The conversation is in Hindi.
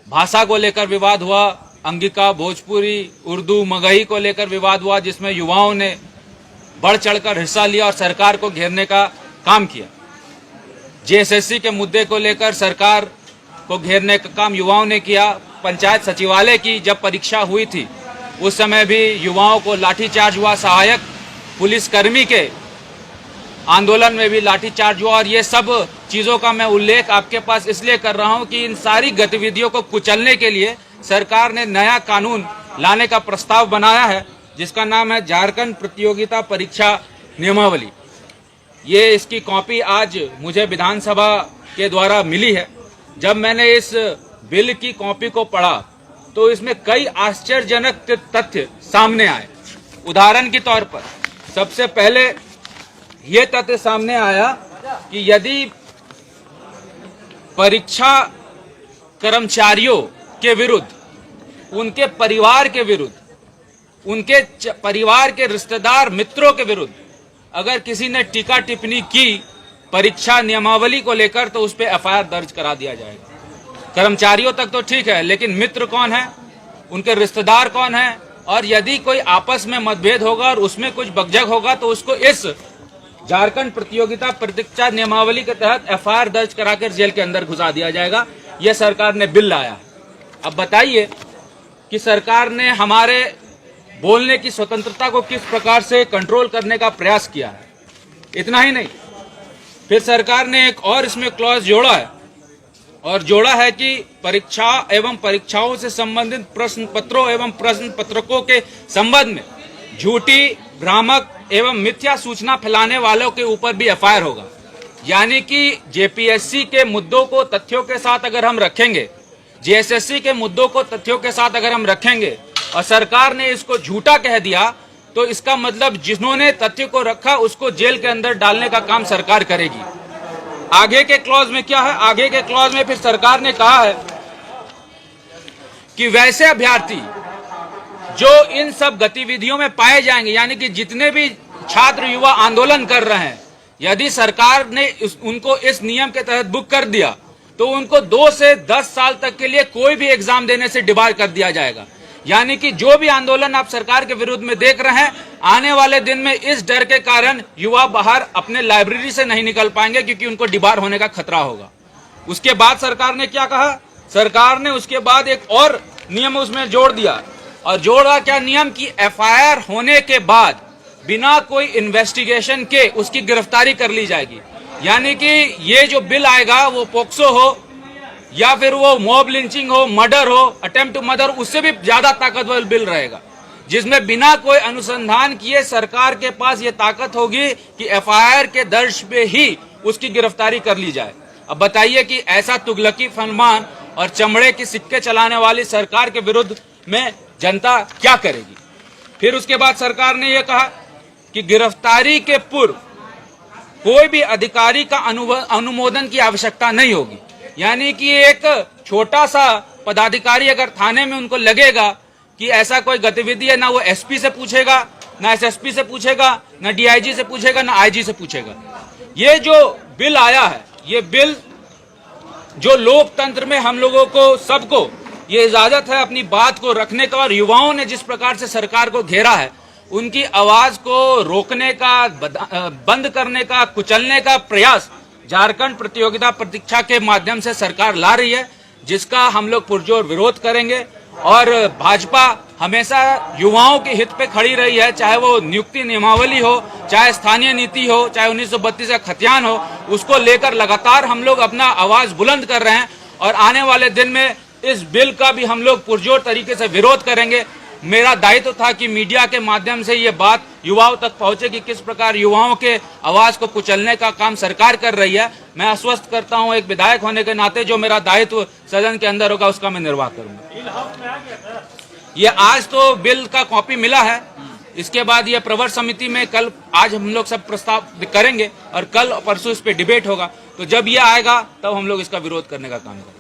भाषा को लेकर विवाद हुआ, अंगिका, भोजपुरी, उर्दू, मगही को लेकर विवाद हुआ, जिसमें युवाओं ने बढ़ चढ़कर हिस्सा लिया और सरकार को घेरने का काम किया। जेएसएससी के मुद्दे को लेकर सरकार को घेरने का काम युवाओं ने किया। पंचायत सचिवालय की जब परीक्षा हुई थी उस समय भी युवाओं को लाठीचार्ज हुआ, सहायक पुलिसकर्मी के आंदोलन में भी लाठीचार्ज हुआ। और ये सब चीज़ों का मैं उल्लेख आपके पास इसलिए कर रहा हूं कि इन सारी गतिविधियों को कुचलने के लिए सरकार ने नया कानून लाने का प्रस्ताव बनाया है, जिसका नाम है झारखंड प्रतियोगिता परीक्षा नियमावली। ये इसकी कॉपी आज मुझे विधानसभा के द्वारा मिली है। जब मैंने इस बिल की कॉपी को पढ़ा तो इसमें कई आश्चर्यजनक तथ्य सामने आए। उदाहरण के तौर पर सबसे पहले ये तथ्य सामने आया कि यदि परीक्षा कर्मचारियों के विरुद्ध, उनके परिवार के विरुद्ध, उनके परिवार के रिश्तेदार मित्रों के विरुद्ध अगर किसी ने टीका टिप्पणी की परीक्षा नियमावली को लेकर तो उस पर एफआईआर दर्ज करा दिया जाएगा। कर्मचारियों तक तो ठीक है, लेकिन मित्र कौन है, उनके रिश्तेदार कौन है, और यदि कोई आपस में मतभेद होगा और उसमें कुछ बकझक होगा तो उसको इस झारखंड प्रतियोगिता परीक्षा नियमावली के तहत एफआईआर दर्ज कराकर जेल के अंदर घुसा दिया जाएगा। यह सरकार ने बिल लाया। अब बताइए कि सरकार ने हमारे बोलने की स्वतंत्रता को किस प्रकार से कंट्रोल करने का प्रयास किया है। इतना ही नहीं, फिर सरकार ने एक और इसमें क्लॉज जोड़ा है, और जोड़ा है कि परीक्षा एवं परीक्षाओं से संबंधित प्रश्न पत्रों एवं प्रश्न पत्रकों के संबंध में झूठी, भ्रामक एवं मिथ्या सूचना फैलाने वालों के ऊपर भी एफआईआर होगा। यानी कि जेपीएससी के मुद्दों को तथ्यों के साथ अगर हम रखेंगे, जेएसएससी के मुद्दों को तथ्यों के साथ अगर हम रखेंगे और सरकार ने इसको झूठा कह दिया तो इसका मतलब जिन्होंने तथ्य को रखा उसको जेल के अंदर डालने का काम सरकार करेगी। आगे के क्लॉज में क्या है, आगे के क्लॉज में फिर सरकार ने कहा है कि वैसे अभ्यर्थी जो इन सब गतिविधियों में पाए जाएंगे, यानी कि जितने भी छात्र युवा आंदोलन कर रहे हैं, यदि सरकार ने उनको इस नियम के तहत बुक कर दिया तो उनको 2 से 10 साल तक के लिए कोई भी एग्जाम देने से डिबार कर दिया जाएगा। यानी कि जो भी आंदोलन आप सरकार के विरुद्ध में देख रहे हैं, आने वाले दिन में इस डर के कारण युवा बाहर अपने लाइब्रेरी से नहीं निकल पाएंगे क्योंकि उनको डिबार होने का खतरा होगा। उसके बाद सरकार ने क्या कहा, सरकार ने उसके बाद एक और नियम उसमें जोड़ दिया, और जोड़ा क्या नियम की एफआईआर होने के बाद बिना कोई इन्वेस्टिगेशन के उसकी गिरफ्तारी कर ली जाएगी। यानी कि ये जो बिल आएगा वो पोक्सो हो या फिर वो मॉब लिंचिंग हो, मर्डर हो, अटेम्प्ट टू मर्डर, उससे भी ज्यादा ताकतवर बिल रहेगा, जिसमें बिना कोई अनुसंधान किए सरकार के पास ये ताकत होगी कि एफआईआर के दर्ज पे ही उसकी गिरफ्तारी कर ली जाए। अब बताइए कि ऐसा तुगलकी फरमान और चमड़े के सिक्के चलाने वाली सरकार के विरुद्ध में जनता क्या करेगी। फिर उसके बाद सरकार ने यह कहा कि गिरफ्तारी के पूर्व कोई भी अधिकारी का अनुमोदन की आवश्यकता नहीं होगी। यानी कि एक छोटा सा पदाधिकारी अगर थाने में उनको लगेगा कि ऐसा कोई गतिविधि है, ना वो एसपी से पूछेगा, ना एसएसपी से पूछेगा, ना डीआईजी से पूछेगा, ना आईजी से पूछेगा। ये जो बिल आया है, ये बिल जो लोकतंत्र में हम लोगों को सबको ये इजाजत है अपनी बात को रखने का, और युवाओं ने जिस प्रकार से सरकार को घेरा है उनकी आवाज को रोकने का, बंद करने का, कुचलने का प्रयास झारखंड प्रतियोगिता परीक्षा के माध्यम से सरकार ला रही है, जिसका हम लोग पुरजोर विरोध करेंगे। और भाजपा हमेशा युवाओं के हित पे खड़ी रही है, चाहे वो नियुक्ति नियमावली हो, चाहे स्थानीय नीति हो, चाहे 1932 का खतियान हो, उसको लेकर लगातार हम लोग अपना आवाज बुलंद कर रहे हैं। और आने वाले दिन में इस बिल का भी हम लोग पुरजोर तरीके से विरोध करेंगे। मेरा दायित्व था कि मीडिया के माध्यम से ये बात युवाओं तक पहुंचे कि किस प्रकार युवाओं के आवाज को कुचलने का काम सरकार कर रही है। मैं आश्वस्त करता हूं, एक विधायक होने के नाते जो मेरा दायित्व सदन के अंदर होगा उसका मैं निर्वाह करूंगा। ये आज तो बिल का कॉपी मिला है, इसके बाद ये प्रवर समिति में कल, आज हम लोग सब प्रस्ताव करेंगे और कल परसों इस पे डिबेट होगा। तो जब ये आएगा तब हम लोग इसका विरोध करने का काम करेंगे।